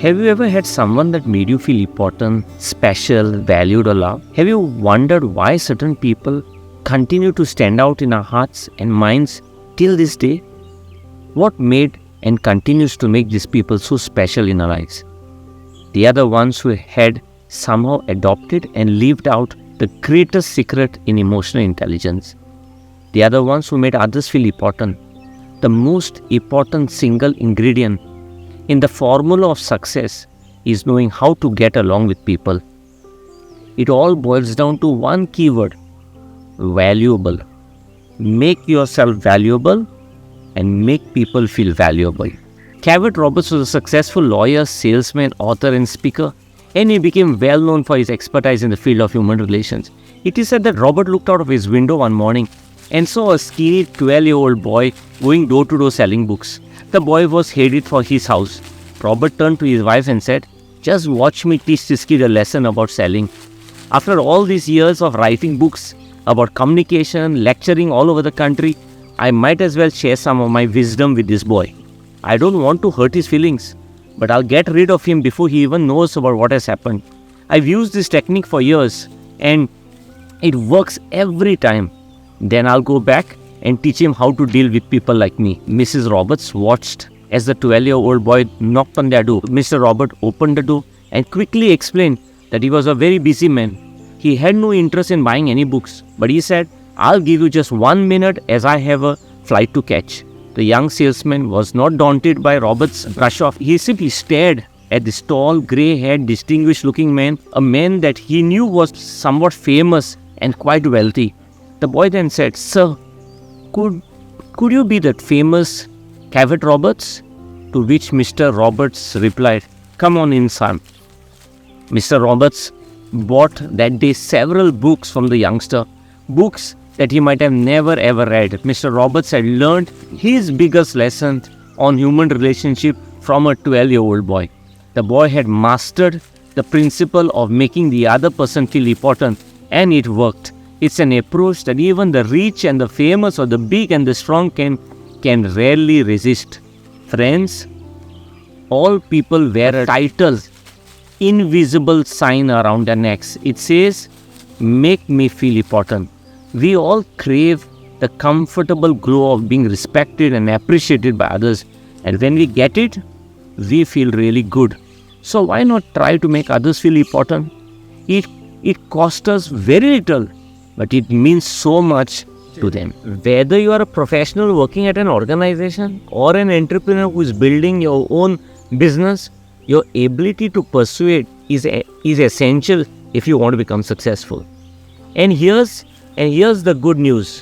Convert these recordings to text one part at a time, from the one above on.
Have you ever had someone that made you feel important, special, valued, or loved? Have you wondered why certain people continue to stand out in our hearts and minds till this day? What made and continues to make these people so special in our lives? They are the ones who had somehow adopted and lived out the greatest secret in emotional intelligence. They are the ones who made others feel important. The most important single ingredient in the formula of success is knowing how to get along with people. It all boils down to one keyword: valuable. Make yourself valuable and make people feel valuable. Cavett Roberts was a successful lawyer, salesman, author, and speaker, and he became well known for his expertise in the field of human relations. It is said that Robert looked out of his window one morning and saw a skinny 12-year-old boy going door to door selling books. The boy was headed for his house. Robert turned to his wife and said, "Just watch me teach this kid a lesson about selling. After all these years of writing books about communication, lecturing all over the country, I might as well share some of my wisdom with this boy. I don't want to hurt his feelings, but I'll get rid of him before he even knows about what has happened. I've used this technique for years and it works every time. Then I'll go back and teach him how to deal with people like me." Mrs. Roberts watched as the 12-year-old boy knocked on their door. Mr. Robert opened the door and quickly explained that he was a very busy man. He had no interest in buying any books, but he said, "I'll give you just 1 minute as I have a flight to catch." The young salesman was not daunted by Robert's brush off. He simply stared at this tall, grey-haired, distinguished-looking man, a man that he knew was somewhat famous and quite wealthy. The boy then said, "Sir, could you be that famous Cavett Roberts?" To which Mr. Roberts replied, "Come on in, son." Mr. Roberts bought that day several books from the youngster, books that he might have never ever read. Mr. Roberts had learned his biggest lesson on human relationship from a 12-year-old boy. The boy had mastered the principle of making the other person feel important, and it worked. It's an approach that even the rich and the famous or the big and the strong can rarely resist. Friends, all people wear a title, invisible sign around their necks. It says, "Make me feel important." We all crave the comfortable glow of being respected and appreciated by others. And when we get it, we feel really good. So why not try to make others feel important? It costs us very little, but it means so much to them. Whether you are a professional working at an organization or an entrepreneur who is building your own business, your ability to persuade is essential if you want to become successful. And here's the good news.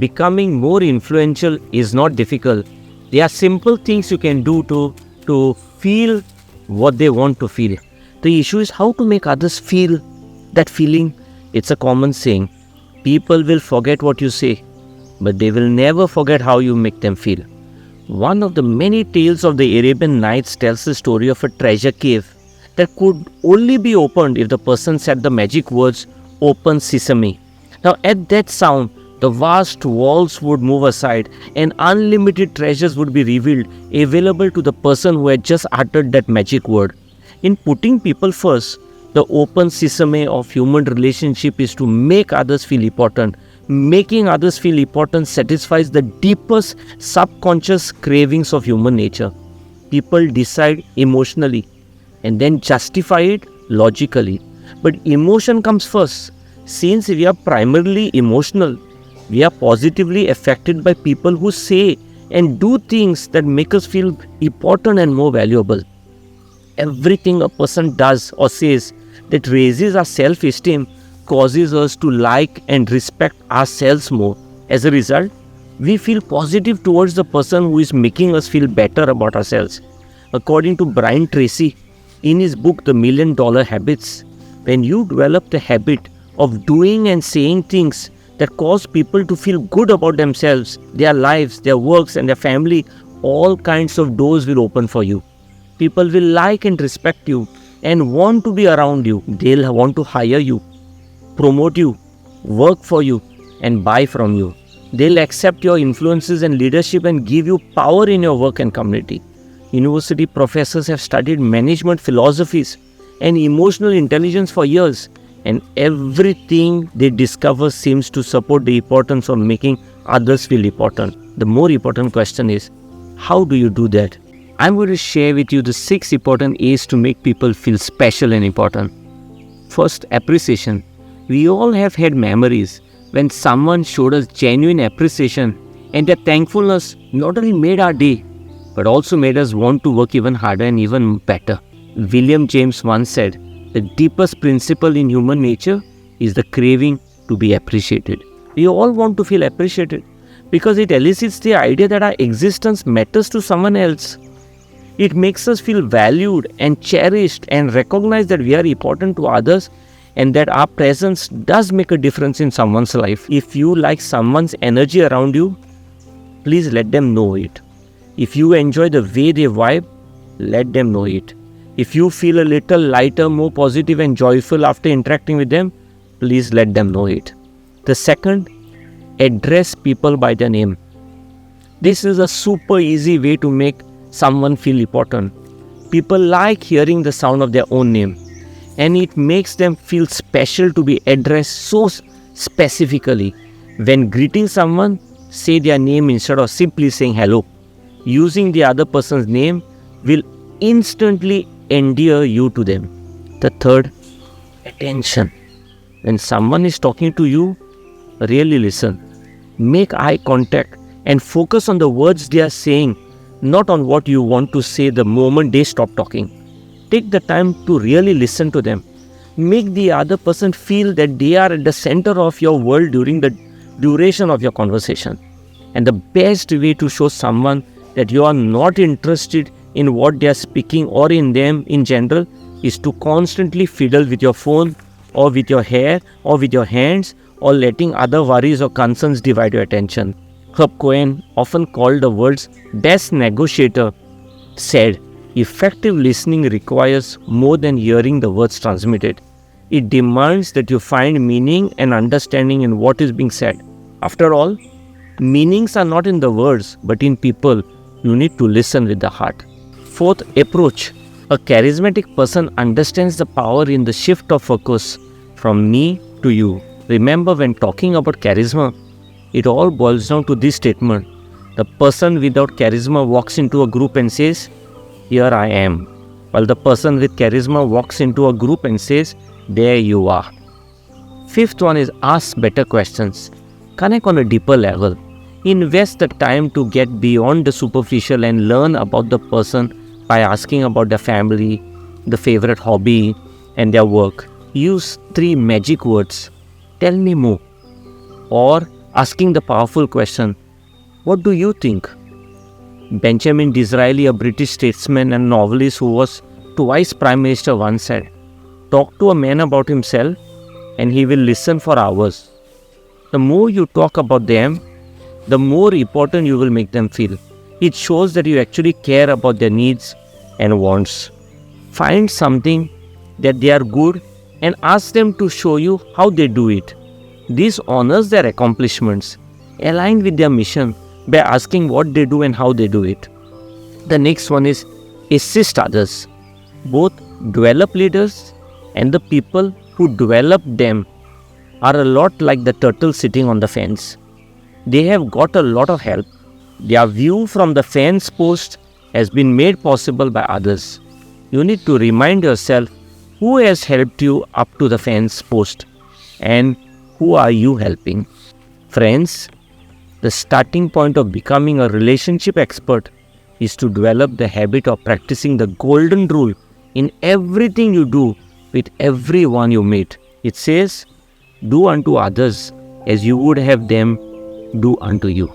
Becoming more influential is not difficult. There are simple things you can do to feel what they want to feel. The issue is how to make others feel that feeling. It's a common saying. People will forget what you say, but they will never forget how you make them feel. One of the many tales of the Arabian Nights tells the story of a treasure cave that could only be opened if the person said the magic words, "Open sesame." Now at that sound, the vast walls would move aside and unlimited treasures would be revealed, available to the person who had just uttered that magic word. In putting people first, the open sesame of human relationship is to make others feel important. Making others feel important satisfies the deepest subconscious cravings of human nature. People decide emotionally and then justify it logically. But emotion comes first. Since we are primarily emotional, we are positively affected by people who say and do things that make us feel important and more valuable. Everything a person does or says that raises our self-esteem causes us to like and respect ourselves more. As a result, we feel positive towards the person who is making us feel better about ourselves. According to Brian Tracy, in his book The $1 Million Habits, when you develop the habit of doing and saying things that cause people to feel good about themselves, their lives, their works and their family, all kinds of doors will open for you. People will like and respect you and want to be around you. They'll want to hire you, promote you, work for you and buy from you. They'll accept your influences and leadership and give you power in your work and community. University professors have studied management philosophies and emotional intelligence for years, and everything they discover seems to support the importance of making others feel important. The more important question is, how do you do that? I'm going to share with you the 6 important A's to make people feel special and important. First, appreciation. We all have had memories when someone showed us genuine appreciation, and their thankfulness not only made our day, but also made us want to work even harder and even better. William James once said, the deepest principle in human nature is the craving to be appreciated. We all want to feel appreciated because it elicits the idea that our existence matters to someone else. It makes us feel valued and cherished and recognize that we are important to others and that our presence does make a difference in someone's life. If you like someone's energy around you, please let them know it. If you enjoy the way they vibe, let them know it. If you feel a little lighter, more positive and joyful after interacting with them, please let them know it. The second, address people by their name. This is a super easy way to make someone feel important. People like hearing the sound of their own name, and it makes them feel special to be addressed so specifically. When greeting someone, say their name instead of simply saying hello. Using the other person's name will instantly endear you to them. The third, attention. When someone is talking to you, really listen. Make eye contact and focus on the words they are saying, not on what you want to say the moment they stop talking. Take the time to really listen to them. Make the other person feel that they are at the center of your world during the duration of your conversation. And the best way to show someone that you are not interested in what they are speaking or in them in general is to constantly fiddle with your phone or with your hair or with your hands or letting other worries or concerns divide your attention. H.O.P.E, often called the world's best negotiator, said, effective listening requires more than hearing the words transmitted. It demands that you find meaning and understanding in what is being said. After all, meanings are not in the words but in people. You need to listen with the heart. Fourth, approach. A charismatic person understands the power in the shift of focus from me to you. Remember, when talking about charisma, it all boils down to this statement. The person without charisma walks into a group and says, here I am. While the person with charisma walks into a group and says, there you are. Fifth one is ask better questions. Connect on a deeper level. Invest the time to get beyond the superficial and learn about the person by asking about their family, the favorite hobby, and their work. Use 3 magic words. Tell me more. Or asking the powerful question, what do you think? Benjamin Disraeli, a British statesman and novelist who was twice Prime Minister, once said, talk to a man about himself and he will listen for hours. The more you talk about them, the more important you will make them feel. It shows that you actually care about their needs and wants. Find something that they are good and ask them to show you how they do it. This honors their accomplishments, aligned with their mission by asking what they do and how they do it. The next one is assist others. Both developed leaders and the people who develop them are a lot like the turtle sitting on the fence. They have got a lot of help. Their view from the fence post has been made possible by others. You need to remind yourself who has helped you up to the fence post and who are you helping. Friends, the starting point of becoming a relationship expert is to develop the habit of practicing the golden rule in everything you do with everyone you meet. It says, do unto others as you would have them do unto you.